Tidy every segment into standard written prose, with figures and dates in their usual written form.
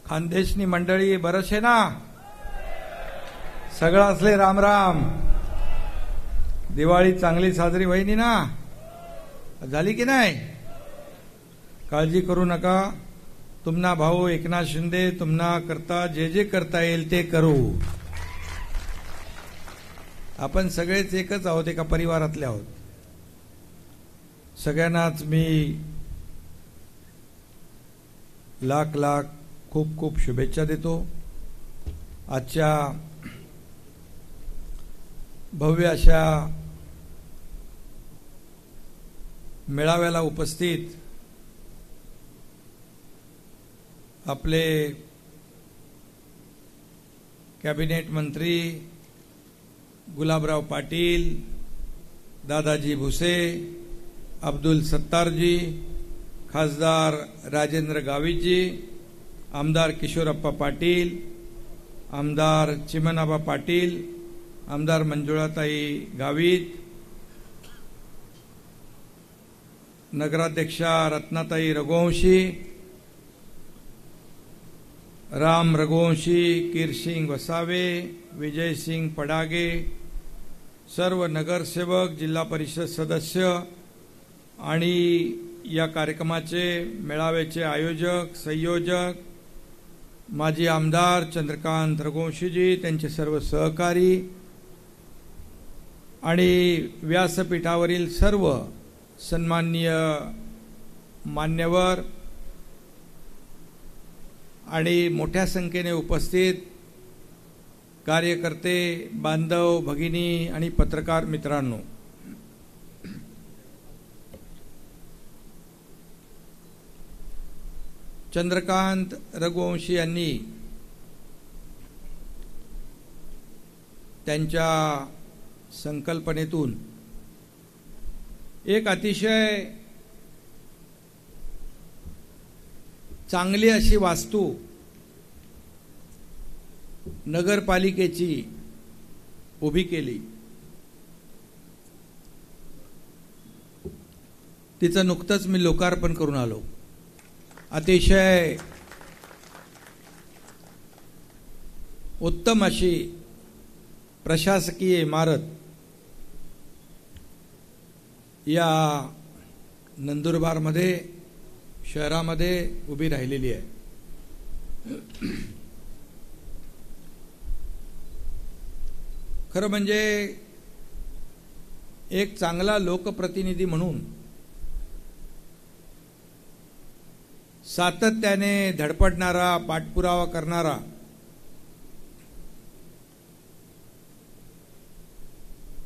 खानदेशनी मंडळी बरसे ना, सगळं असले राम राम. दिवाळी चांगली साजरी व्हायनी ना, झाली की नाही? काळजी करू नका. तुमना भाऊ एकनाथ शिंदे तुम्हाला करता जे जे करता येईल ते करू. आपण सगळेच एकच आहोत, एका परिवारातले आहोत. सगळ्यांनाच मी लाख लाख खूप खूप शुभेच्छा देतो. आजच्या भव्य अशा मेळाव्याला उपस्थित आपले कॅबिनेट मंत्री गुलाबराव पाटील, दादाजी भुसे, अब्दुल सत्तारजी, खासदार राजेंद्र गावितजी, आमदार किशोरप्पा पाटील, आमदार चिमनाबा पाटील, आमदार मंजुळाताई गावित, नगराध्यक्षा रत्नाताई रघुवंशी, राम रघुवंशी, कीरसिंग वसावे, विजयसिंग पडागे, सर्व नगरसेवक, जिल्हा परिषद सदस्य आणि या कार्यक्रमाचे मेळाव्याचे आयोजक, संयोजक, माजी आमदार चंद्रकांत रघुवंशीजी, त्यांचे सर्व सहकारी आणि व्यासपीठावरील सर्व सन्माननीय मान्यवर आणि मोठ्या संख्येने उपस्थित कार्यकर्ते, बांधव, भगिनी आणि पत्रकार मित्रांनो, चंद्रकांत रघुवंशी यांनी त्यांच्या संकल्पनेतून एक अतिशय चांगली अशी वास्तू नगरपालिकेची उभी केली. तिचं नुकतंच मी लोकार्पण करून आलो. अतिशय उत्तम अशी प्रशासकीय इमारत या नंदुरबारमध्ये शहरामध्ये उभी राहिलेली आहे. खरं म्हणजे एक चांगला लोकप्रतिनिधी म्हणून सातत्याने धडपडणारा, पाठपुरावा करणारा,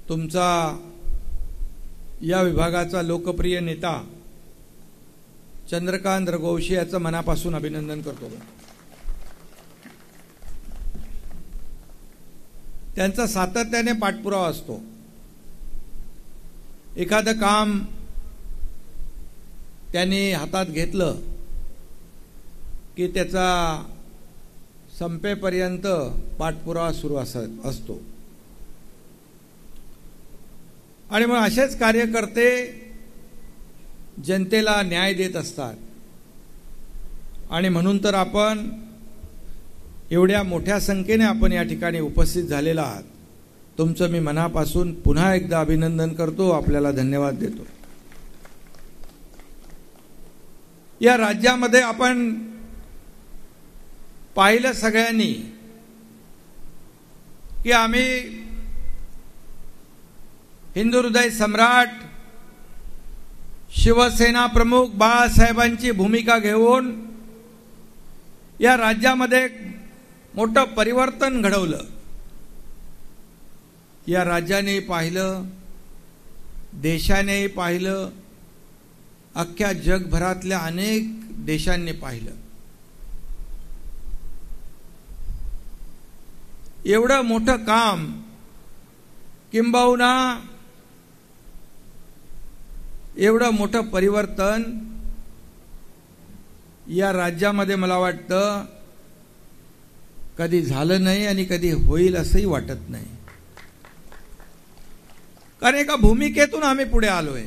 तुमचा या विभागाचा लोकप्रिय नेता चंद्रकांत रघुवंशी याचं मनापासून अभिनंदन करतो. त्यांचा सातत्याने पाठपुरावा असतो. एखादं काम त्यांनी हातात घेतलं की त्याचा संपेपर्यंत पाठपुरावा सुरू असतो. आणि मग असेच कार्यकर्ते जनतेला न्याय देत असतात. आणि म्हणून तर आपण एवढ्या मोठ्या संख्येने आपण या ठिकाणी उपस्थित झालेला आहात. तुमचं मी मनापासून पुन्हा एकदा अभिनंदन करतो, आपल्याला धन्यवाद देतो. या राज्यामध्ये आपण पाहिलं सगळ्यांनी की आम्ही हिंदू हृदय सम्राट शिवसेना प्रमुख बाळासाहेबांची भूमिका घेऊन या राज्यामध्ये मोठं परिवर्तन घडवलं. या राज्याने पाहिलं, देशाने पाहिलं, अख्ख्या जगभरातल्या अनेक देशांनी पाहिलं. एवढं मोठं काम, किंबहुना एवढं मोठं परिवर्तन या राज्यामध्ये मला वाटतं कधी झालं नाही आणि कधी होईल असंही वाटत नाही. कारण एका भूमिकेतून आम्ही पुढे आलोय.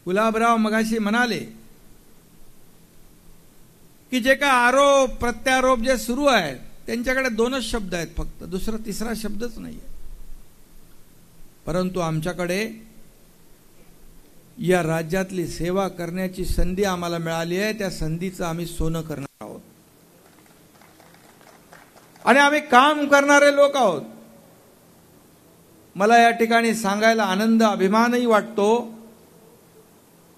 गुलाबराव मगाशी म्हणाले की जे काय आरोप प्रत्यारोप जे सुरू आहेत त्यांच्याकडे दोनच शब्द आहेत फक्त, दुसरा तिसरा शब्दच नाहीये. परंतु आमच्याकडे या राज्यातली सेवा करण्याची संधी आम्हाला मिळाली आहे. त्या संधीचं आम्ही सोनं करणार आहोत आणि आम्ही काम करणारे लोक आहोत. मला या ठिकाणी सांगायला आनंद अभिमानही वाटतो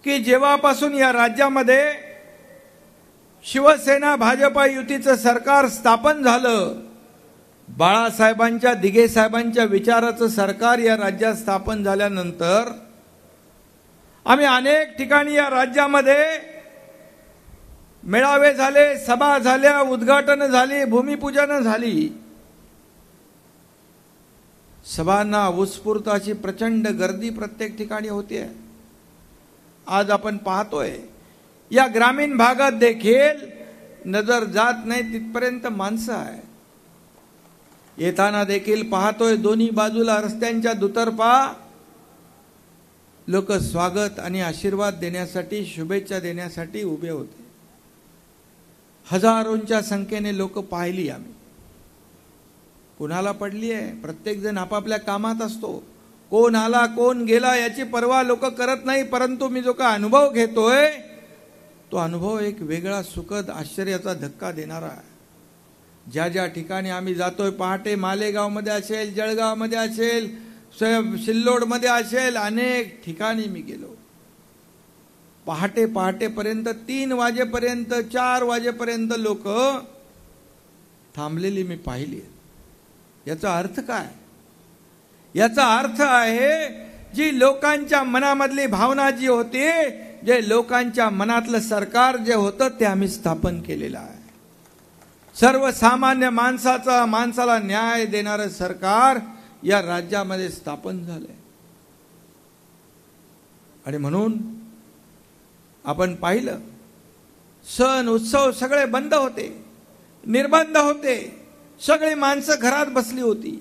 की जेव्हापासून या राज्यामध्ये शिवसेना भाजपा युतीचं सरकार स्थापन झालं, बाळासाहेबांच्या दिघे साहेबांच्या विचाराचं सरकार या राज्यात स्थापन झाल्यानंतर आम्ही अनेक ठिकाणी या राज्यामध्ये मेळावे झाले, सभा झाल्या, उद्घाटन झाली, भूमिपूजन झाली. सभांना उत्स्फूर्त अशी प्रचंड गर्दी प्रत्येक ठिकाणी होतीये. आज आपण पाहतोय या ग्रामीण भागात देखील नजर जात नाही तिथपर्यंत माणसं आहे. येताना देखील पाहतोय दोन्ही बाजूला रस्त्यांच्या दुतर्फा लोक स्वागत आणि आशीर्वाद देण्यासाठी, शुभेच्छा देण्यासाठी उभे होते. हजारोंच्या संख्येने लोक पाहिली आम्ही. कुणाला पडली आहे? प्रत्येक जण आपापल्या कामात असतो. कोण आला कोण गेला याची पर्वा लोक करत नाही. परंतु मी जो का अनुभव घेतोय तो अनुभव एक वेगळा सुखद आश्चर्याचा धक्का देणारा आहे. ज्या ज्या ठिकाणी आम्ही जातोय, पहाटे मालेगावमध्ये असेल, जळगावमध्ये असेल, सिल्लोडमध्ये असेल, अनेक ठिकाणी मी गेलो. पहाटेपर्यंत 3 वाजेपर्यंत 4 वाजेपर्यंत लोक थांबलेली मी पाहिली. याचा अर्थ काय? याचा अर्थ आहे जी लोकांच्या मनामधली भावना जी होती, जे लोकांच्या मनातलं सरकार जे होतं ते आम्ही स्थापन केलेलं आहे. सर्वसामान्य माणसाला न्याय देणारं सरकार या राज्यामध्ये स्थापन झालंय. आणि म्हणून आपण पाहिलं सण उत्सव सगळे बंद होते, निर्बंध होते, सगळी माणसं घरात बसली होती.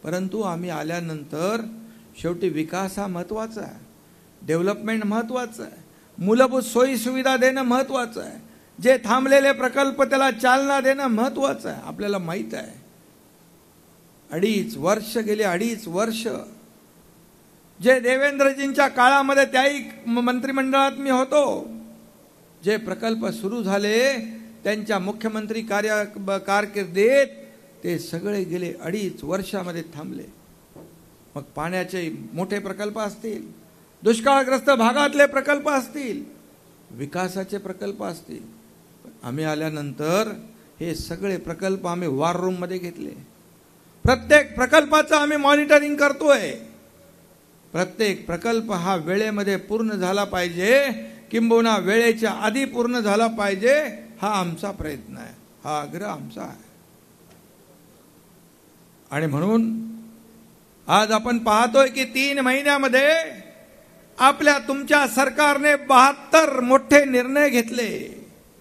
परंतु आम्ही आल्यानंतर शेवटी विकास हा महत्वाचा आहे, डेव्हलपमेंट महत्वाचं आहे, मूलभूत सोयी सुविधा देणं महत्वाचं आहे, जे थांबलेले प्रकल्प त्याला चालना देणं महत्वाचं आहे. आपल्याला माहित आहे 2.5 वर्ष गेले, 2.5 वर्ष जे देवेंद्रजींच्या काळामध्ये त्याही मंत्रिमंडळात मी होतो, जे प्रकल्प सुरू झाले त्यांच्या मुख्यमंत्री कारकिर्दीत ते सगळे गेले 2.5 वर्षामध्ये थांबले. मग पाण्याचे मोठे प्रकल्प असतील, दुष्काळग्रस्त भागातले प्रकल्प असतील, विकासाचे प्रकल्प असतील. आम्ही आल्यानंतर हे सगळे प्रकल्प आम्ही वॉर रूम मध्ये घेतले. प्रत्येक प्रकल्पाचं आम्ही मॉनिटरिंग करतोय. प्रत्येक प्रकल्प हा वेळेमध्ये पूर्ण झाला पाहिजे, किंबहुना वेळेच्या आधी पूर्ण झाला पाहिजे, हा आमचा प्रयत्न आहे, हा आग्रह आमचा आहे. आणि म्हणून आज आपण पाहतोय की 3 महिन्यामध्ये तुमच्या सरकारने 72 मोठे निर्णय घेतले.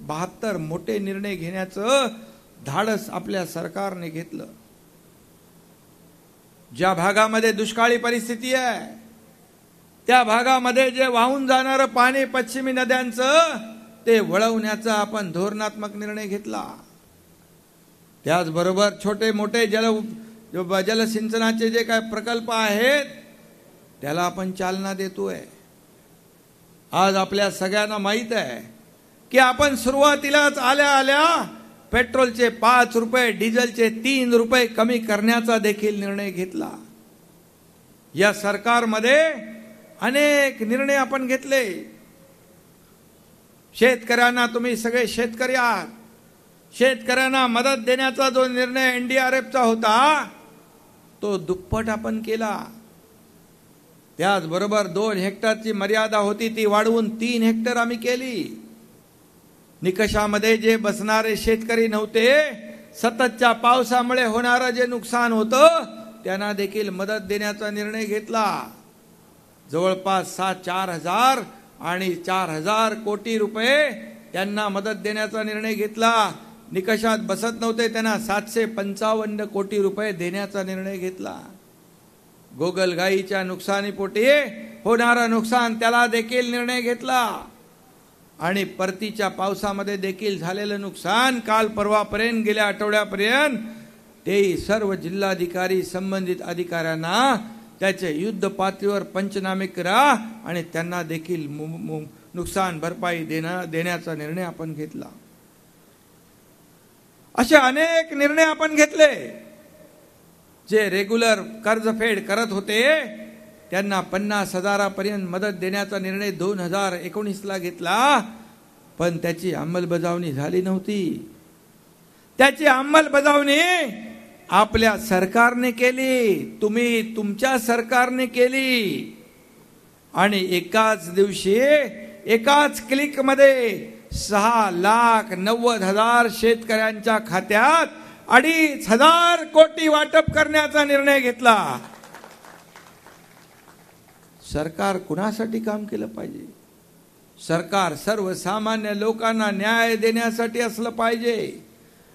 72 मोठे निर्णय घेण्याचं धाडस आपल्या सरकारने घेतलं. ज्या भागामध्ये दुष्काळी परिस्थिती आहे त्या भागामध्ये जे वाहून जाणारं पाणी पश्चिमी नद्यांचं ते वळवण्याचा आपण धोरणात्मक निर्णय घेतला. त्याचबरोबर छोटे मोठे जलसिंचनाचे जे काय प्रकल्प आहेत त्याला आपण चालना देतोय. आज आपल्या सगळ्यांना माहित आहे की आपण सुरुवातीलाच आल्या पेट्रोलचे 5 रुपये, डिझेलचे 3 रुपये कमी करण्याचा देखील निर्णय घेतला. या सरकारमध्ये अनेक निर्णय आपण घेतले. शेतकऱ्यांना, तुम्ही सगळे शेतकरी आहात, शेतकऱ्यांना मदत देण्याचा जो निर्णय एनडीआरएफचा होता तो दुप्पट आपण केला. त्याचबरोबर 2 हेक्टरची मर्यादा होती ती वाढवून 3 हेक्टर आम्ही केली. निकषामध्ये जे बसणारे शेतकरी नव्हते, सततच्या पावसामुळे होणारं जे नुकसान होतं त्यांना देखील मदत देण्याचा निर्णय घेतला. जवळपास 4,000 आणि 4,000 कोटी रुपये त्यांना मदत देण्याचा निर्णय घेतला. निकषात बसत नव्हते त्यांना 755 कोटी रुपये देण्याचा निर्णय घेतला. गोगलगाईच्या नुकसानीपोटी होणारं नुकसान त्याला देखील निर्णय घेतला. आणि परतीच्या पावसामध्ये देखील झालेलं नुकसान काल परवापर्यंत गेल्या आठवड्यापर्यंत ते सर्व जिल्हाधिकारी संबंधित अधिकाऱ्यांना त्याचे युद्ध पातळीवर पंचनामे करा आणि त्यांना देखील नुकसान भरपाई देण्याचा निर्णय आपण घेतला. असे अनेक निर्णय आपण घेतले. जे रेग्युलर कर्जफेड करत होते त्यांना 50,000पर्यंत मदत देण्याचा निर्णय 2019ला घेतला, पण त्याची अंमलबजावणी झाली नव्हती. त्याची अंमलबजावणी आपल्या सरकारने केली, तुम्ही तुमच्या सरकारने केली. आणि एकाच दिवशी एकाच क्लिकमध्ये 6,90,000 शेतकऱ्यांच्या खात्यात 2,500 कोटी वाटप करण्याचा निर्णय घेतला. सरकार कुणासाठी काम केलं पाहिजे? सरकार सर्वसामान्य लोकांना न्याय देण्यासाठी असलं पाहिजे.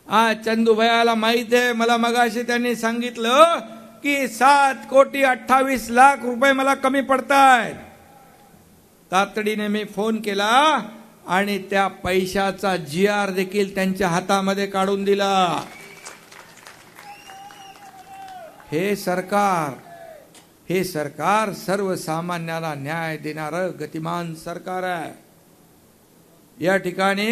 आज चंदूभयाला माहिती आहे, मला मगाशी त्यांनी सांगितलं की 7,28,00,000 रुपये मला कमी पडतायत. तातडीने मी फोन केला आणि त्या पैशाचा GR देखील त्यांच्या हातामध्ये काढून दिला. हे सरकार सर्वसामान्याला न्याय देणारं गतिमान सरकार आहे. या ठिकाणी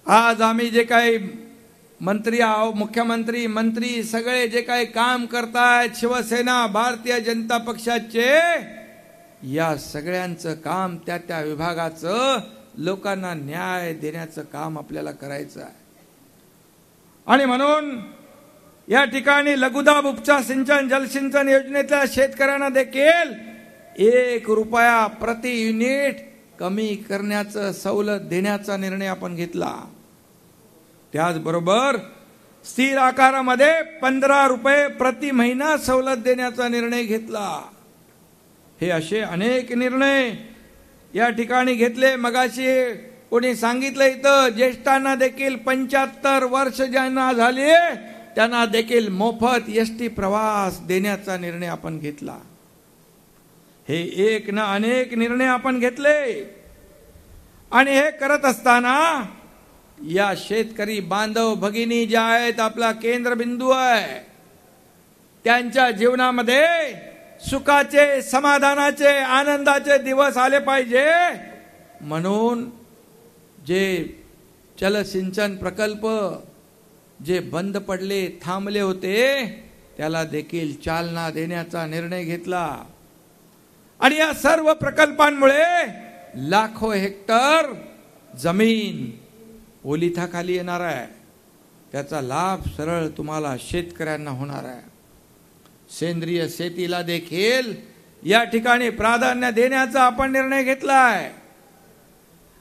आज आम्ही जे काही मंत्री मुख्यमंत्री मंत्री सगळे जे काही काम करतायत, शिवसेना भारतीय जनता पक्षाचे, या सगळ्यांचं काम त्या त्या विभागाचं लोकांना न्याय देण्याचं काम आपल्याला करायचं आहे. आणि म्हणून या ठिकाणी लघुदाब उपसा सिंचन जलसिंचन योजनेतल्या शेतकऱ्यांना देखील 1 रुपया प्रति युनिट कमी करण्याचं सवलत देण्याचा निर्णय आपण घेतला. त्याचबरोबर स्थिर आकारामध्ये 15 रुपये प्रति महिना सवलत देण्याचा निर्णय घेतला. हे असे अनेक निर्णय या ठिकाणी घेतले. मगाशी कोणी सांगितलं इथं ज्येष्ठांना देखील 75 वर्ष ज्यांना झाले त्यांना देखील मोफत एसटी प्रवास देण्याचा निर्णय आपण घेतला. हे एक ना अनेक निर्णय आपण घेतले. आणि हे करत असताना या शेतकरी बांधव भगिनी ज्या आहेत, आपला केंद्रबिंदू आहे, त्यांच्या जीवनामध्ये सुखाचे, समाधानाचे, आनंदाचे दिवस आले पाहिजे म्हणून जे जलसिंचन प्रकल्प जे बंद पडले, थांबले होते, त्याला देखील चालना देण्याचा निर्णय घेतला. आणि या सर्व प्रकल्पांमुळे लाखो हेक्टर जमीन ओलिताखाली येणार आहे. त्याचा लाभ सरळ तुम्हाला शेतकऱ्यांना होणार आहे. सेंद्रिय शेतीला देखील या ठिकाणी प्राधान्य देण्याचा आपण निर्णय घेतलाय.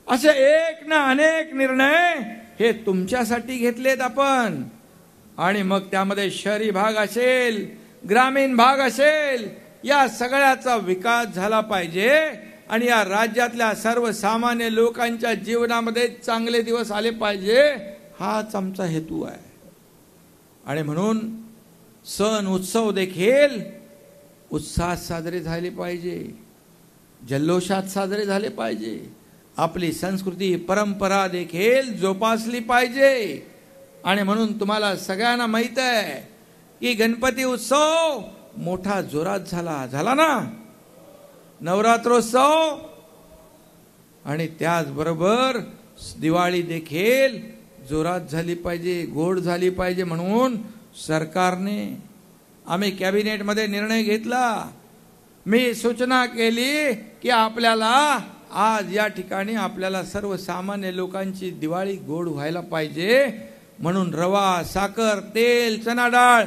असे एक ना अनेक निर्णय हे तुमच्यासाठी घेतलेत आपण. आणि मग त्यामध्ये शहरी भाग असेल, ग्रामीण भाग असेल, या सगळ्याचा विकास झाला पाहिजे आणि या राज्यातल्या सर्वसामान्य लोकांच्या जीवनामध्ये चांगले दिवस आले पाहिजे, हाच आमचा हेतू आहे. आणि म्हणून सण उत्सव देखील उत्साहात साजरे झाले पाहिजे, जल्लोषात साजरे झाले पाहिजे. आपली संस्कृती परंपरा देखील जोपासली पाहिजे. आणि म्हणून तुम्हाला सगळ्यांना माहित आहे की गणपती उत्सव मोठा जोरात झाला ना, नवरात्रोत्सव, आणि त्याचबरोबर दिवाळी देखील जोरात झाली पाहिजे, गोड झाली पाहिजे. म्हणून सरकारने, आम्ही कॅबिनेटमध्ये निर्णय घेतला, मी सूचना केली की आपल्याला आज या ठिकाणी आपल्याला सर्वसामान्य लोकांची दिवाळी गोड व्हायला पाहिजे म्हणून रवा, साखर, तेल, चना डाळ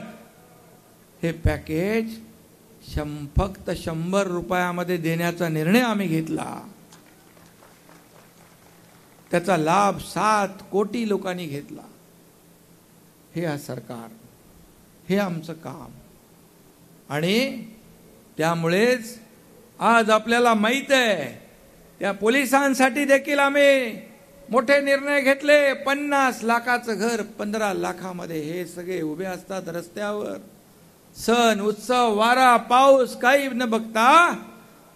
हे पॅकेज फक्त 100 रुपयामध्ये देण्याचा निर्णय आम्ही घेतला. त्याचा लाभ 7 कोटी लोकांनी घेतला. हे आहे सरकार, हे आमचं काम. आणि त्यामुळेच आज आपल्याला माहित आहे त्या पोलिसांसाठी देखील आम्ही मोठे निर्णय घेतले. 50 लाखाचं घर 15 लाखामध्ये हे सगळे उभे असतात रस्त्यावर. सण उत्सव, वारा पाऊस काही न बघता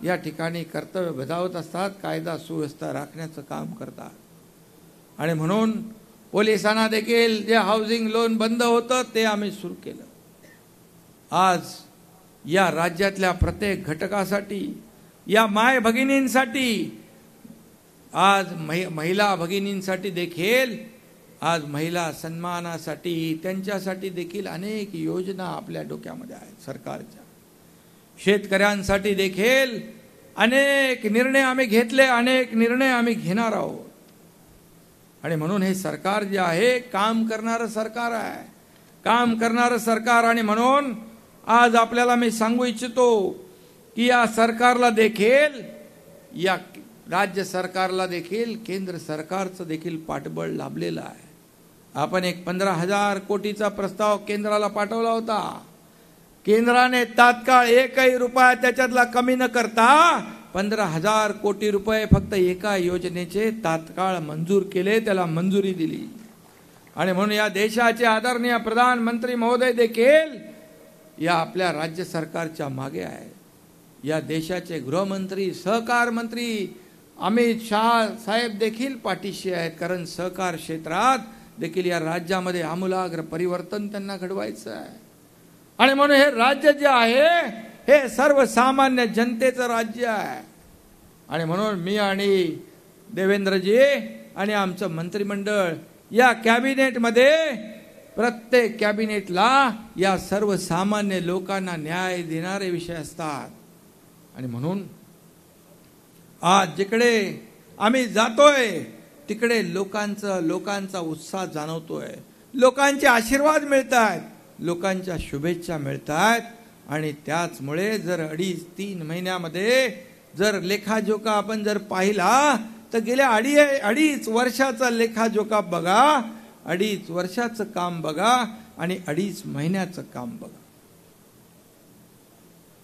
या ठिकाणी कर्तव्य बजावत असतात, कायदा सुव्यवस्था राखण्याचं काम करतात। आणि म्हणून पोलिसांना देखील जे हाऊसिंग लोन बंद होतं ते आम्ही सुरू केलं। आज या राज्यातल्या प्रत्येक घटकासाठी, या माय भगिनींसाठी, आज महिला भगिनींसाठी देखील, आज महिला सन्मानासाठी, त्यांच्यासाठी देखील अनेक योजना आपल्या डोक्यामध्ये आहेत सरकारच्या। शेतकऱ्यांसाठी देखील अनेक निर्णय आम्ही घेतले, अनेक निर्णय आम्ही घेणार आहोत। आणि म्हणून हे सरकार जे आहे काम करणारं सरकार आहे, काम करणारं सरकार। आणि म्हणून आज आपल्याला मी सांगू इच्छितो की या सरकारला देखील, या राज्य सरकारला देखील केंद्र सरकारचं देखील पाठबळ लाभलेलं आहे। आपण एक 15,000 कोटीचा प्रस्ताव केंद्राला पाठवला होता। केंद्राने तात्काळ एकही रुपया त्याच्यातला कमी न करता 15,000 कोटी रुपये फक्त एका योजनेचे तात्काळ मंजूर केले, त्याला मंजुरी दिली। आणि म्हणून या देशाचे आदरणीय प्रधानमंत्री महोदय देखील या आपल्या राज्य सरकारच्या मागे आहे। या देशाचे गृहमंत्री, सहकार मंत्री अमित शाह साहेब देखील पाठीशी आहेत, कारण सहकार क्षेत्रात देखील या राज्यामध्ये आमूलाग्र परिवर्तन त्यांना घडवायचं आहे। आणि म्हणून हे राज्य जे आहे हे सर्वसामान्य जनतेचं राज्य आहे। आणि म्हणून मी आणि देवेंद्रजी आणि आमचं मंत्रिमंडळ या कॅबिनेटमध्ये, प्रत्येक कॅबिनेटला या सर्वसामान्य लोकांना न्याय देणारे विषय असतात। आणि म्हणून आज जिकडे आम्ही जातोय तिकडे लोकांचा उत्साह जाणवतोय, लोकांचे आशीर्वाद मिळतात, लोकांच्या शुभेच्छा मिळतात। आणि त्याचमुळे जर 2.5-3 महिन्यामध्ये जर लेखाजोखा आपण जर पाहिला तर गेल्या अडीच वर्षाचा लेखाजोखा बघा, 2.5 वर्षाचं काम बघा आणि 2.5 महिन्याचं काम बघा।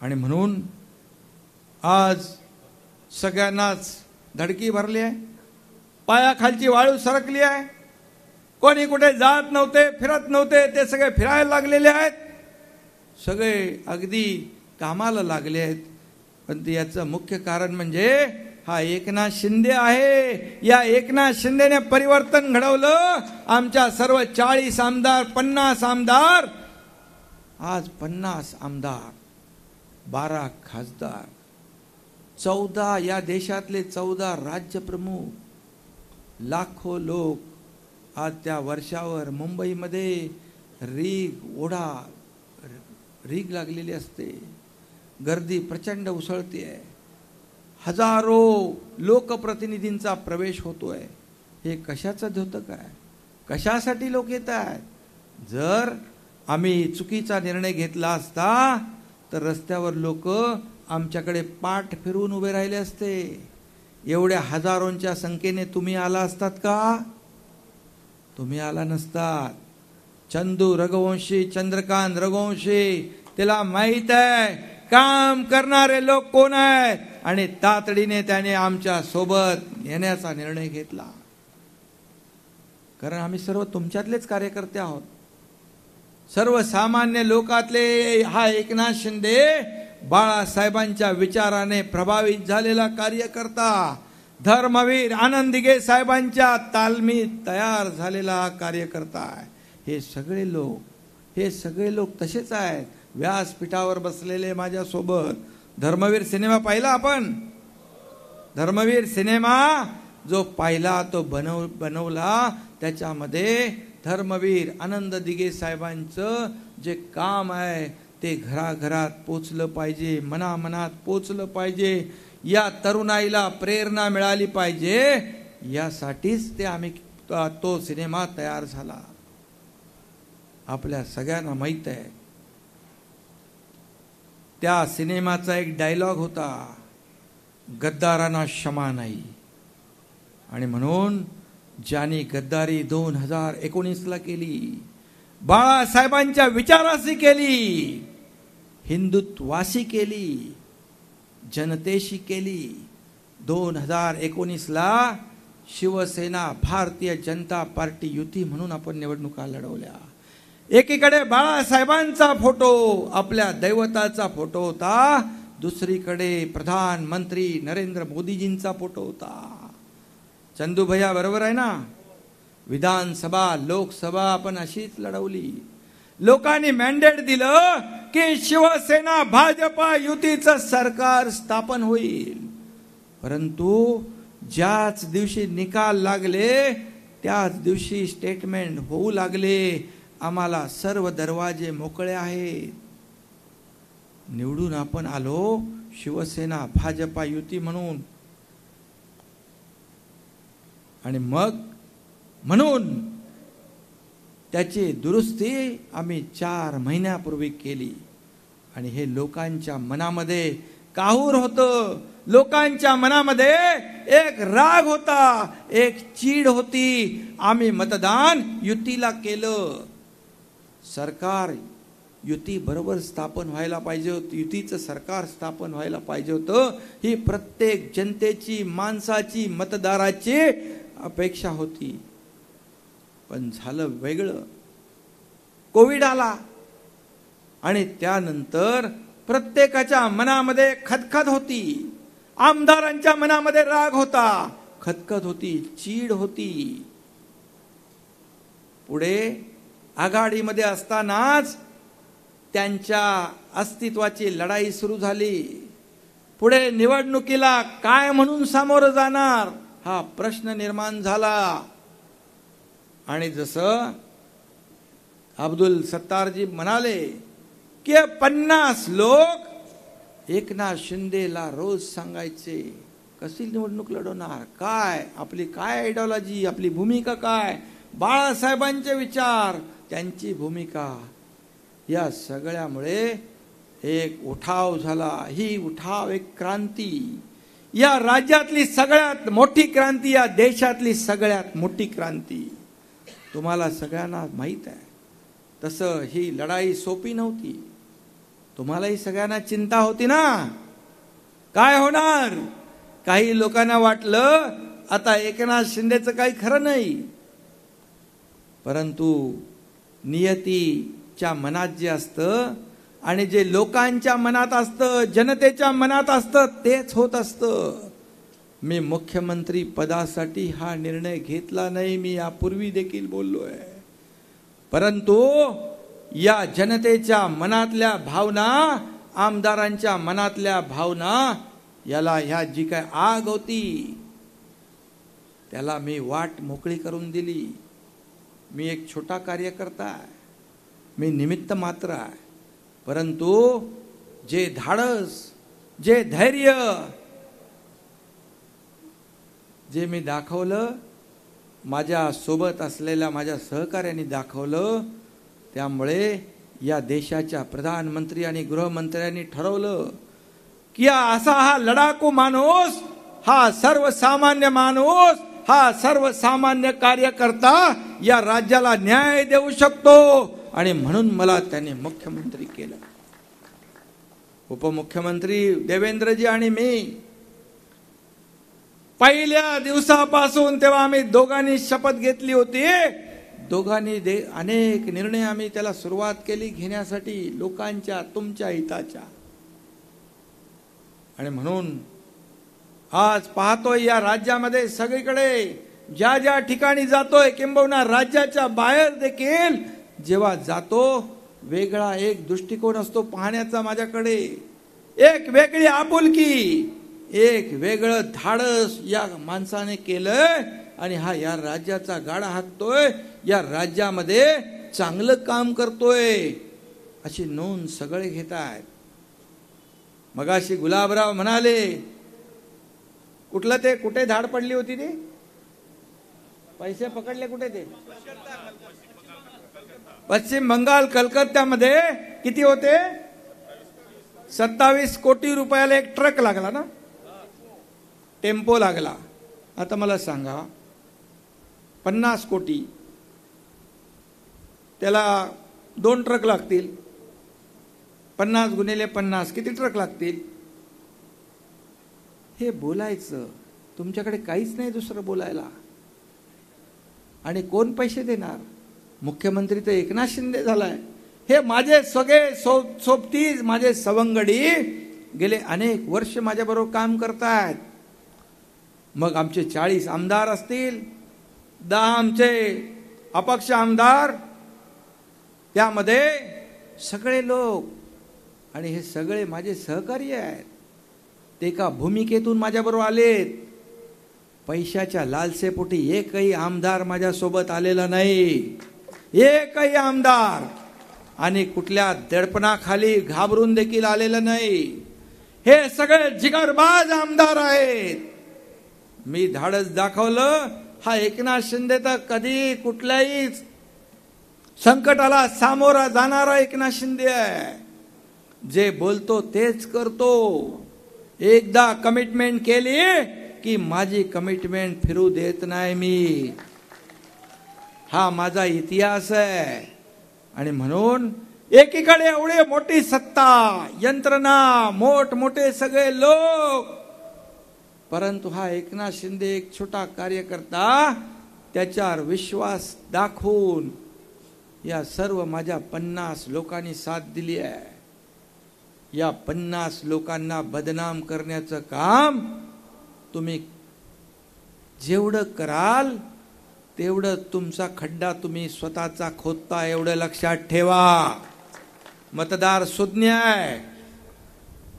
आणि म्हणून आज सगळ्यांनाच धडकी भरली आहे, पायाखालची वाळू सरकली आहे। कोणी कुठे जात नव्हते, फिरत नव्हते, ते सगळे फिरायला लागलेले आहेत, सगळे अगदी कामाला लागले आहेत। पण याचं मुख्य कारण म्हणजे हा एकनाथ शिंदे आहे। या एकनाथ शिंदेने परिवर्तन घडवलं। आमच्या सर्व 40 आमदार, 50 आमदार, आज 50 आमदार, 12 खासदार, 14 या देशातले 14 राज्य प्रमुख, लाखो लोक आज त्या वर्षावर मुंबईमध्ये रीग लागलेली असते, गर्दी प्रचंड उसळते आहे, हजारो लोकप्रतिनिधींचा प्रवेश होतोय। हे कशाचं द्योतक आहे? कशासाठी लोक येत आहेत? जर आम्ही चुकीचा निर्णय घेतला असता तर रस्त्यावर लोक आमच्याकडे पाठ फिरवून उभे राहिले असते। एवढ्या हजारोंच्या संख्येने तुम्ही आला असतात का? तुम्ही आला नसतात। चंदू रघुवंशी, चंद्रकांत रघुवंशी, त्याला माहित आहे काम करणारे लोक कोण आहेत आणि तातडीने त्याने आमच्या सोबत येण्याचा निर्णय घेतला। कारण आम्ही सर्व तुमच्यातलेच कार्यकर्ते आहोत, सर्वसामान्य लोकातले। हा एकनाथ शिंदे बाळासाहेबांच्या विचाराने प्रभावित झालेला कार्यकर्ता, धर्मवीर आनंद दिघे साहेबांच्या तालमीत तयार झालेला कार्यकर्ता आहे। हे सगळे लोक तसेच आहेत, व्यासपीठावर बसलेले माझ्या सोबत। धर्मवीर सिनेमा पाहिला आपण? धर्मवीर सिनेमा जो पाहिला तो बनवला, त्याच्यामध्ये धर्मवीर आनंद दिघे साहेबांचं जे काम आहे ते घराघरात पोचलं पाहिजे, मनामनात पोचलं पाहिजे, या तरुणाईला प्रेरणा मिळाली पाहिजे, यासाठीच तो सिनेमा तयार झाला। आपल्या सगळ्यांना माहित आहे त्या सिनेमाचा एक डायलॉग होता, गद्दारांना क्षमा नाही। आणि म्हणून ज्यांनी गद्दारी 2019ला केली, बाळासाहेबांच्या विचाराशी केली, हिंदुत्वाशी केली, जनतेशी केली। 2019ला शिवसेना भारतीय जनता पार्टी युती म्हणून आपण निवडणुका लढवल्या। एकीकडे बाळासाहेबांचा फोटो, आपल्या दैवताचा फोटो होता, दुसरीकडे प्रधानमंत्री नरेंद्र मोदीजींचा फोटो होता. चंदू भैया बरोबर आहे ना. विधानसभा लोकसभा आपण अशीच लढवली. लोकांनी मॅन्डेट दिलं की शिवसेना भाजपा युतीचं सरकार स्थापन होईल. परंतु ज्याच दिवशी निकाल लागले त्याच दिवशी स्टेटमेंट होऊ लागले, आम्हाला सर्व दरवाजे मोकळे आहेत. निवडून आपण आलो शिवसेना भाजपा युती म्हणून. आणि मग म्हणून त्याची दुरुस्ती आम्ही 4 महिन्यापूर्वी केली. आणि हे लोकांच्या मनामध्ये काहूर होतं. लोकांच्या मनामध्ये एक राग होता, एक चीड होती. आम्ही मतदान युतीला केलं. सरकार युती बरोबर स्थापन व्हायला पाहिजे होतं. युतीचं सरकार स्थापन व्हायला पाहिजे होतं. ही प्रत्येक जनतेची, माणसाची, मतदाराची अपेक्षा होती. पण झालं वेगळं. कोविड आला आणि त्यानंतर प्रत्येकाच्या मनामध्ये खदखद होती. आमदारांच्या मनामध्ये राग होता, खदखद होती, चीड होती. पुढे आघाडीमध्ये असतानाच त्यांच्या अस्तित्वाची लढाई सुरू झाली. पुढे निवडणुकीला काय म्हणून सामोरं जाणार हा प्रश्न निर्माण झाला. आणि जसं अब्दुल सत्तारजी म्हणाले की 50 लोक एकनाथ शिंदेला रोज सांगायचे कशी निवडणूक लढवणार, काय आपली काय आयडियोलॉजी, आपली भूमिका काय, बाळासाहेबांचे विचार, त्यांची भूमिका, या सगळ्यामुळे एक उठाव झाला. ही उठाव एक क्रांती, या राज्यातली सगळ्यात मोठी क्रांती, या देशातली सगळ्यात मोठी क्रांती. तुम्हाला सगळ्यांना माहित आहे तसं ही लढाई सोपी नव्हती. तुम्हालाही सगळ्यांना चिंता होती ना, काय होणार. काही लोकांना वाटलं आता एकनाथ शिंदेचं काही खरं नाही. परंतु नियतीच्या मनात जे असतं आणि जे लोकांच्या मनात असतं, जनतेच्या मनात असतं, तेच होत असतं. मी मुख्यमंत्री पदासाठी हा निर्णय घेतला नाही, मी यापूर्वी देखील बोललोय. परंतु या जनतेच्या मनातल्या भावना, आमदारांच्या मनातल्या भावना, याला ह्या जी काय आग होती त्याला मी वाट मोकळी करून दिली. मी एक छोटा कार्यकर्ता आहे, मी निमित्त मात्र आहे. परंतु जे धाडस, जे धैर्य जे मी दाखवलं, माझ्या सोबत असलेल्या माझ्या सहकार्यांनी दाखवलं, त्यामुळे या देशाच्या प्रधानमंत्री आणि गृहमंत्र्यांनी ठरवलं की असा हा लढाकू माणूस, हा सर्वसामान्य माणूस, हा सर्वसामान्य कार्यकर्ता या राज्याला न्याय देऊ शकतो. आणि म्हणून मला त्याने मुख्यमंत्री केलं. उपमुख्यमंत्री देवेंद्रजी आणि मी पहिल्या दिवसापासून, तेव्हा आम्ही दोघांनी शपथ घेतली होती, दोघांनी अनेक निर्णय आम्ही त्याला सुरुवात केली घेण्यासाठी, लोकांच्या, तुमच्या हिताच्या. आणि म्हणून आज पाहतोय या राज्यामध्ये सगळीकडे, ज्या ज्या ठिकाणी जातोय, किंबहुना राज्याच्या बाहेर देखील जेव्हा जातो, वेगळा एक दृष्टिकोन असतो पाहण्याचा माझ्याकडे. एक वेगळी आपुलकी, एक वेगळं धाडस या माणसाने केलंय. आणि हा या राज्याचा गाडा हाकतोय, या राज्यामध्ये चांगलं काम करतोय, अशी नोंद सगळे घेत आहेत. मगाशी गुलाबराव म्हणाले, कुठलं ते, कुठे धाड पडली होती ती, पैसे पकडले कुठे ते, पश्चिम बंगाल, कलकत्त्यामध्ये किती होते, 27 कोटी रुपयाला एक ट्रक लागला ना, टेम्पो लागला. आता मला सांगा 50 कोटी, त्याला 2 ट्रक लागतील, 50 गुणिले 50 किती ट्रक लागतील. हे बोलायचं, तुमच्याकडे काहीच नाही दुसरं बोलायला. आणि कोण पैसे देणार. मुख्यमंत्री तर एकनाथ शिंदे झालाय. हे माझे सगळे सोबती, माझे सवंगडी गेले अनेक वर्ष माझ्याबरोबर काम करतायत. मग आमचे 40 आमदार असतील, 10 आमचे अपक्ष आमदार, त्यामध्ये सगळे लोक, आणि हे सगळे माझे सहकारी आहेत. ते एका भूमिकेतून माझ्याबरोबर आलेत. पैशाच्या लालसेपोटी एकही आमदार माझ्यासोबत आलेला नाही, एकही आमदार. आणि कुठल्या दडपणाखाली घाबरून देखील आलेलं नाही. हे सगळे जिगरबाज आमदार आहेत. मी धाडस दाखवलं. हा एकनाथ शिंदे तर कधी कुठल्याही संकटाला सामोरा जाणारा एकनाथ शिंदे आहे. जे बोलतो तेच करतो. एकदा कमिटमेंट केली की माझी कमिटमेंट फिरू देत नाही मी. हा माझा इतिहास आहे. आणि म्हणून एकीकडे एवढी मोठी सत्ता, यंत्रणा, मोठमोठे सगळे लोक, परंतु हा एकनाथ शिंदे एक छोटा कार्यकर्ता, त्याच्यावर विश्वास दाखवून या सर्व माझ्या 50 लोकांनी साथ दिली आहे. या 50 लोकांना बदनाम करण्याचं काम तुम्ही जेवढं कराल तेवढं तुमचा खड्डा तुम्ही स्वतःचा खोदता, एवढं लक्षात ठेवा. मतदार सुज्ञ आहे,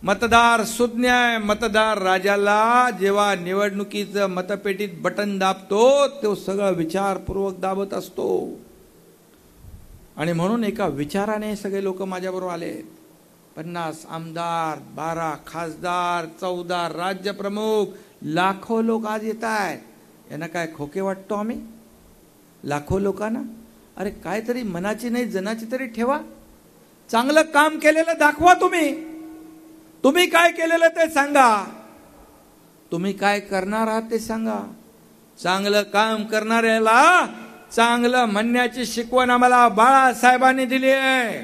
मतदार सुज्ञ आहे. मतदार राजाला जेव्हा निवडणुकीचं मतपेटीत बटन दाबतो तो सगळं विचारपूर्वक दाबत असतो. आणि म्हणून एका विचाराने सगळे लोक माझ्याबरोबर आले. 50 आमदार, 12 खासदार, 14 राज्यप्रमुख, लाखो लोक आज येत आहेत. यांना काय खोके वाटतो आम्ही? लाखो लोकांना अरे काहीतरी मनाची नाही जनाची तरी ठेवा. चांगलं काम केलेलं दाखवा. तुम्ही काय केलेलं ते सांगा. तुम्ही काय करणार आहात ते सांगा. चांगलं काम करणाऱ्याला चांगलं म्हणण्याची शिकवण आम्हाला बाळासाहेबांनी दिली आहे.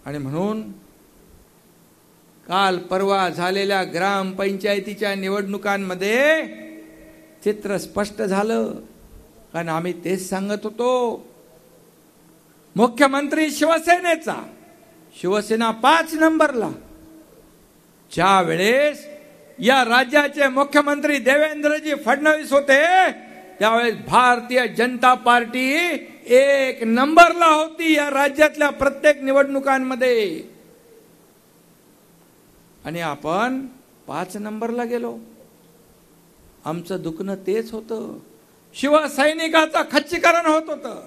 आणि म्हणून काल परवा झालेल्या ग्रामपंचायतीच्या निवडणुकांमध्ये चित्र स्पष्ट झालं. कारण आम्ही तेच सांगत होतो. मुख्यमंत्री शिवसेनेचा, शिवसेना 5 नंबरला. ज्या वेळेस या राज्याचे मुख्यमंत्री देवेंद्रजी फडणवीस होते त्यावेळेस भारतीय जनता पार्टी 1 नंबरला होती या राज्यातल्या प्रत्येक निवडणुकांमध्ये. आणि आपण 5 नंबरला गेलो. आमचं दुखणं तेच होतं. शिवसैनिकाचं खच्चीकरण होत होतं.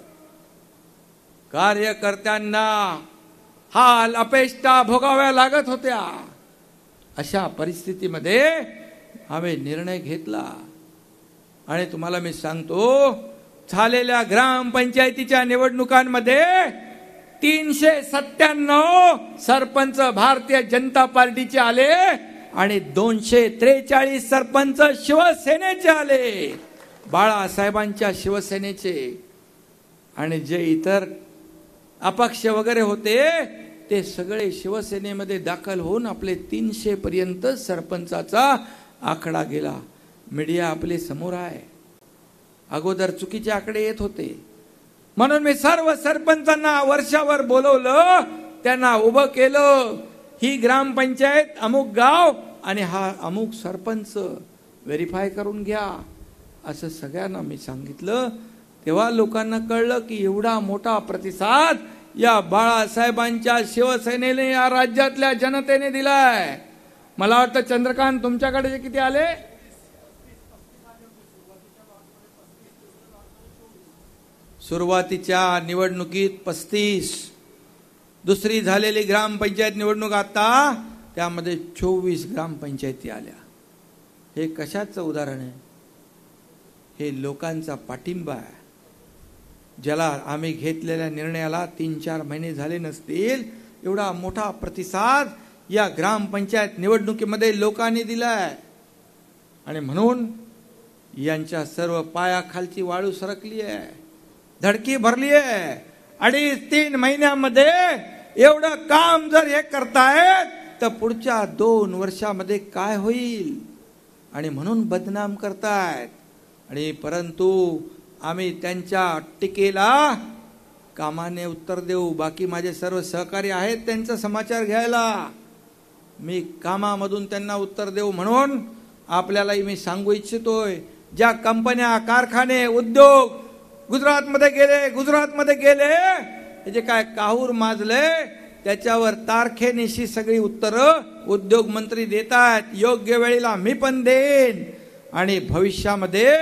कार्यकर्त्यांना हाल अपेष्टा भोगाव्या लागत होत्या. अशा परिस्थितीमध्ये आम्ही निर्णय घेतला. आणि तुम्हाला मी सांगतो, झालेल्या ग्रामपंचायतीच्या निवडणुकांमध्ये 397 सरपंच भारतीय जनता पार्टीचे आले आणि 243 सरपंच शिवसेनेचे आले, बाळासाहेबांच्या शिवसेनेचे. आणि जे इतर अपक्ष वगैरे होते ते सगळे शिवसेनेमध्ये दाखल होऊन आपले 300 पर्यंत सरपंचाचा आकडा गेला. मीडिया आपले समोर आहे. अगोदर चुकीचे आकडे येत होते. म्हणून मी सर्व सरपंचांना वर्षावर बोलवलं, त्यांना उभं केलं. ही ग्रामपंचायत अमुक गाव आणि हा अमुक सरपंच व्हेरीफाय करून घ्या असं सगळ्यांना मी सांगितलं. तेव्हा लोकांना कळलं की एवढा मोठा प्रतिसाद या बाळासाहेबांच्या शिवसेनेने या राज्यातल्या जनतेने दिलाय. मला वाटतं चंद्रकांत तुमच्याकडे किती आले? सुरुवातीच्या निवडणुकीत 35, दुसरी झालेली ग्रामपंचायत निवडणूक आता त्यामध्ये 24 ग्रामपंचायती आल्या. हे कशाचं उदाहरण आहे? हे लोकांचा पाठिंबा आहे. ज्याला आम्ही घेतलेल्या निर्णयाला 3-4 महिने झाले नसतील एवढा मोठा प्रतिसाद या ग्रामपंचायत निवडणुकीमध्ये लोकांनी दिलाय. आणि म्हणून यांच्या सर्व पायाखालची वाळू सरकली आहे, धडकी भरली आहे. 2.5-3 महिन्यामध्ये एवढं काम जर हे करतायत तर पुढच्या 2 वर्षामध्ये काय होईल? आणि म्हणून बदनाम करतायत. आणि परंतु आम्ही त्यांच्या टीकेला कामाने उत्तर देऊ. बाकी माझे सर्व सहकारी आहेत त्यांचा समाचार घ्यायला, मी कामामधून त्यांना उत्तर देऊ. म्हणून आपल्यालाही मी सांगू इच्छितोय, ज्या कंपन्या, कारखाने, उद्योग गुजरातमध्ये गेले हे जे काय काहूर माजले त्याच्यावर तारखेनिशी सगळी उत्तरं उद्योग मंत्री देतात. योग्य वेळेला मी पण देईन. आणि भविष्यामध्ये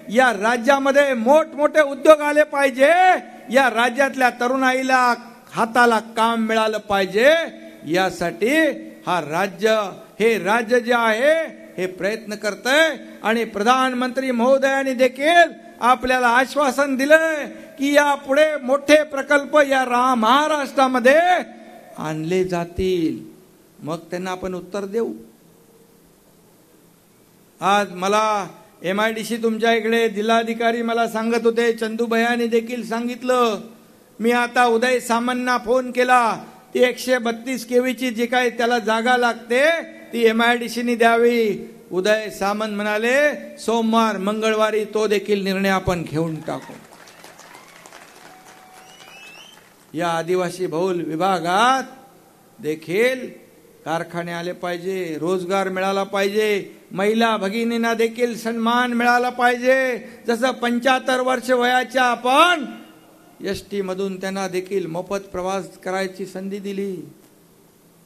या राज्यामध्ये मोठमोठे उद्योग आले पाहिजे. या राज्यातल्या तरुणाईला हाताला काम मिळालं पाहिजे. यासाठी हे राज्य जे आहे हे प्रयत्न करतंय. आणि प्रधानमंत्री महोदयांनी देखील आपल्याला आश्वासन दिलंय की यापुढे मोठे प्रकल्प या महाराष्ट्रामध्ये आणले जातील. मग त्यांना आपण उत्तर देऊ. आज मला MIDC तुमच्या इकडे जिल्हाधिकारी मला सांगत होते, चंदूभैयानी देखील सांगितलं, मी आता उदय सामंतना फोन केला, ती 132 kVची जी काही त्याला जागा लागते ती MIDCनी द्यावी. उदय सामंत म्हणाले सोमवार मंगळवारी तो देखील निर्णय आपण घेऊन टाकू. या आदिवासी बहुल विभागात देखील कारखाने आले पाहिजे, रोजगार मिळाला पाहिजे, महिला भगिनींना देखील सन्मान मिळाला पाहिजे. जसं 75 वर्ष वयाच्या आपण ST मधून त्यांना देखील मोफत प्रवास करायची संधी दिली.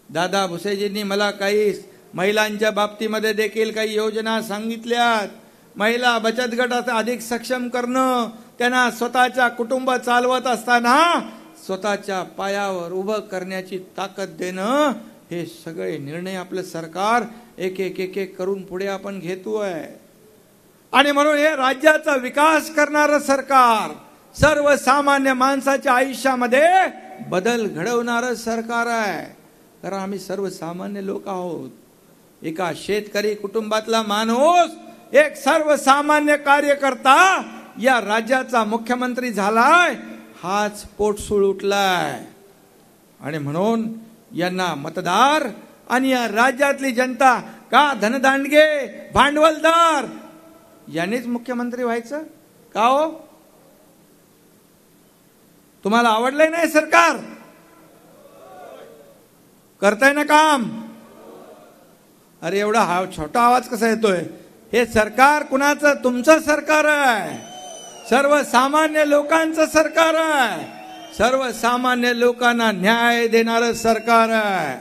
दादा भुसेजींनी मला काही महिलांच्या बाबतीमध्ये देखील काही योजना सांगितल्यात. महिला बचत गटात अधिक सक्षम करणं, त्यांना स्वतःच्या कुटुंब चालवत असताना स्वतःच्या पायावर उभं करण्याची ताकद देणं, हे सगळे निर्णय आपलं सरकार एक एक करून पुढे आपण घेतोय. आणि म्हणून हे राज्याचा विकास करणारं सरकार, सर्वसामान्य माणसाच्या आयुष्यामध्ये बदल घडवणारं सरकार आहे. कारण आम्ही सर्वसामान्य लोक आहोत. एका शेतकरी कुटुंबातला माणूस, एक सर्वसामान्य कार्यकर्ता या राज्याचा मुख्यमंत्री झालाय, हाच पोटसूळ उठलाय. आणि म्हणून यांना मतदार आणि या राज्यातली जनता का धनदांडगे, भांडवलदार यांनीच मुख्यमंत्री व्हायचं का हो? तुम्हाला आवडलंय नाही सरकार? करताय ना काम? अरे एवढा छोटा आवाज कसा येतोय? हे सरकार कुणाचं? तुमचं सरकार आहे. सर्वसामान्य लोकांचं सरकार आहे. सर्वसामान्य लोकांना न्याय देणारं सरकार आहे.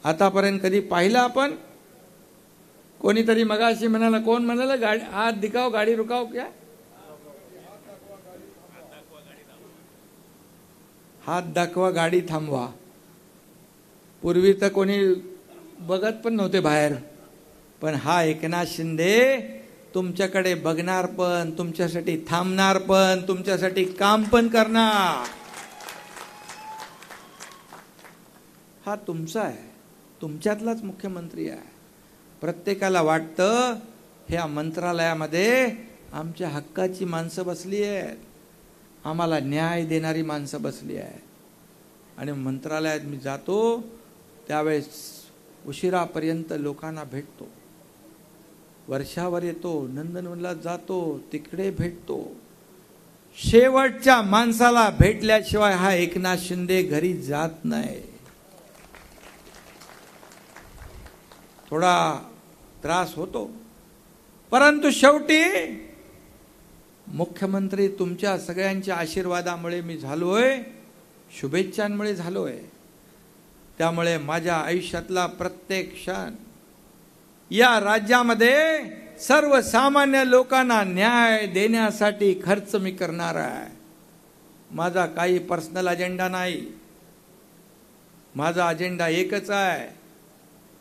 आतापर्यंत कधी पाहिलं आपण? कोणीतरी मगाशी म्हणाला, कोण म्हणाला, गाडी हात दिखाओ गाडी रुकाओ, क्या हात दाखवा गाडी थांबवा. पूर्वी तर कोणी बघत पण नव्हते बाहेर, पण हा एकनाथ शिंदे तुमच्याकडे बघणार पण, तुमच्यासाठी थांबणार पण, तुमच्यासाठी काम पण करणार. हा तुमचा आहे, तुमच्यातलाच मुख्यमंत्री आहे. प्रत्येकाला वाटतं ह्या मंत्रालयामध्ये आमच्या हक्काची माणसं बसली आहेत, आम्हाला न्याय देणारी माणसं बसली आहेत. आणि मंत्रालयात मी जातो त्यावेळेस उशिरापर्यंत लोकांना भेटतो. वर्षावर येतो, नंदनवनला जातो, तिकडे भेटतो. शेवटच्या माणसाला भेटल्याशिवाय हा एकनाथ शिंदे घरी जात नाही. थोडा त्रास होतो, परंतु शेवटी मुख्यमंत्री तुमच्या सगळ्यांच्या आशीर्वादामुळे मी झालोय, शुभेच्छांमुळे झालोय. त्यामुळे माझ्या आयुष्यातला प्रत्येक क्षण या राज्यामध्ये सर्वसामान्य लोकांना न्याय देण्यासाठी खर्च मी करणार आहे. माझा काही पर्सनल अजेंडा नाही. माझा अजेंडा एकच आहे,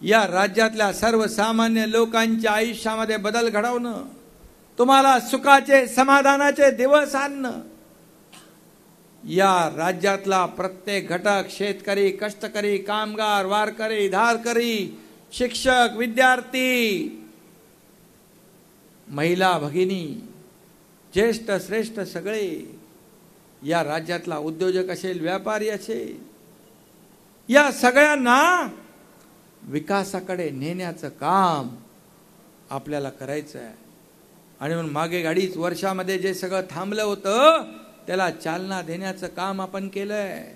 या राज्यातल्या सर्वसामान्य लोकांच्या आयुष्यामध्ये बदल घडवणं, तुम्हाला सुखाचे, समाधानाचे दिवस आणणं. या राज्यातला प्रत्येक घटक, शेतकरी, कष्टकरी, कामगार, वारकरी, धारकरी, शिक्षक, विद्यार्थी, महिला भगिनी, ज्येष्ठ श्रेष्ठ सगळे, या राज्यातला उद्योजक असेल, व्यापारी असेल, या सगळ्यांना विकासाकडे नेण्याचं काम आपल्याला करायचं आहे. आणि म्हणून मागे 2.5 वर्षामध्ये जे सगळं थांबलं होतं त्याला चालना देण्याचं काम आपण केलंय.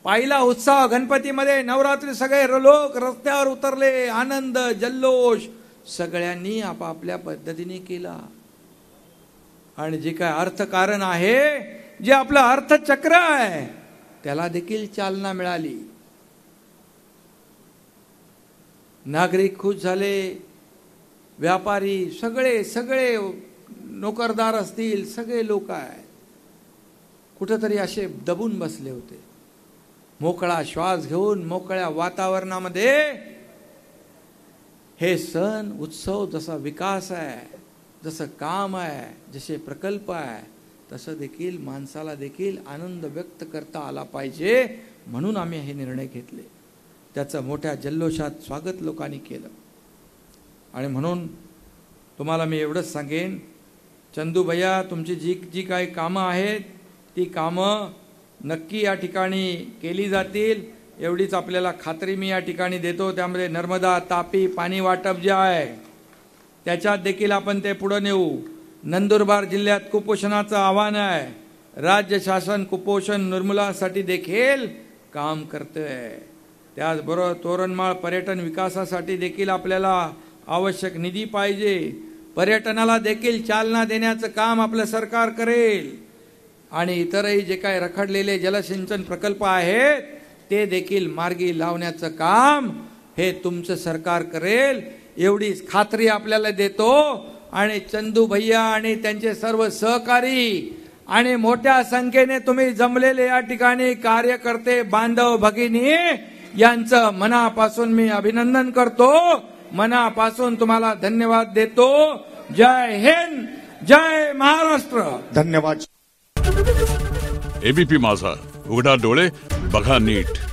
पाहिला उत्साह गणपतीमध्ये, नवरात्री सगळे लोक रस्त्यावर उतरले, आनंद जल्लोष सगळ्यांनी आपापल्या पद्धतीने केला. आणि जे काय अर्थकारण आहे, जे आपलं अर्थचक्र आहे, त्याला देखील चालना मिळाली. नागरिक खुश झाले, व्यापारी सगळे नोकरदार असतील, सगळे लोक आहेत कुठेतरी असे दबून बसले होते. मोकळा श्वास घेऊन मोकळ्या वातावरणामध्ये हे सण उत्सव, जसा विकास आहे, जसं काम आहे, जसे प्रकल्प आहे, तसं देखील माणसाला देखील आनंद व्यक्त करता आला पाहिजे, म्हणून आम्ही हे निर्णय घेतले. त्याचं मोठ्या जल्लोषात स्वागत लोकांनी केलं. आणि म्हणून तुम्हाला मी एवढंच सांगेन, चंदू भैया, तुमची जी काही कामं आहेत ती कामं नक्की या ठिकाणी केली जातील, एवढीच आपल्याला खात्री मी या ठिकाणी देतो. त्यामध्ये नर्मदा तापी पाणी वाटप जे आहे त्याच्यात देखील आपण ते पुढे नेऊ. नंदुरबार जिल्ह्यात कुपोषणाचं आव्हान आहे, राज्य शासन कुपोषण निर्मूलनासाठी देखील काम करतंय. त्याचबरोबर तोरणमाळ पर्यटन विकासासाठी देखील आपल्याला आवश्यक निधी पाहिजे. पर्यटनाला देखील चालना देण्याचं काम आपलं सरकार करेल. आणि इतरही जे काही रखडलेले जलसिंचन प्रकल्प आहेत ते देखील मार्गी लावण्याचं काम हे तुमचं सरकार करेल, एवढी खात्री आपल्याला देतो. आणि चंदू भैया आणि त्यांचे सर्व सहकारी आणि मोठ्या संख्येने तुम्ही जमलेले या ठिकाणी कार्यकर्ते, बांधव, भगिनी यांचं मनापासून मी अभिनंदन करतो, मनापासून तुम्हाला धन्यवाद देतो. जय हिंद, जय महाराष्ट्र. धन्यवाद. एबीपी माझा, उघडा डोळे बघा नीट.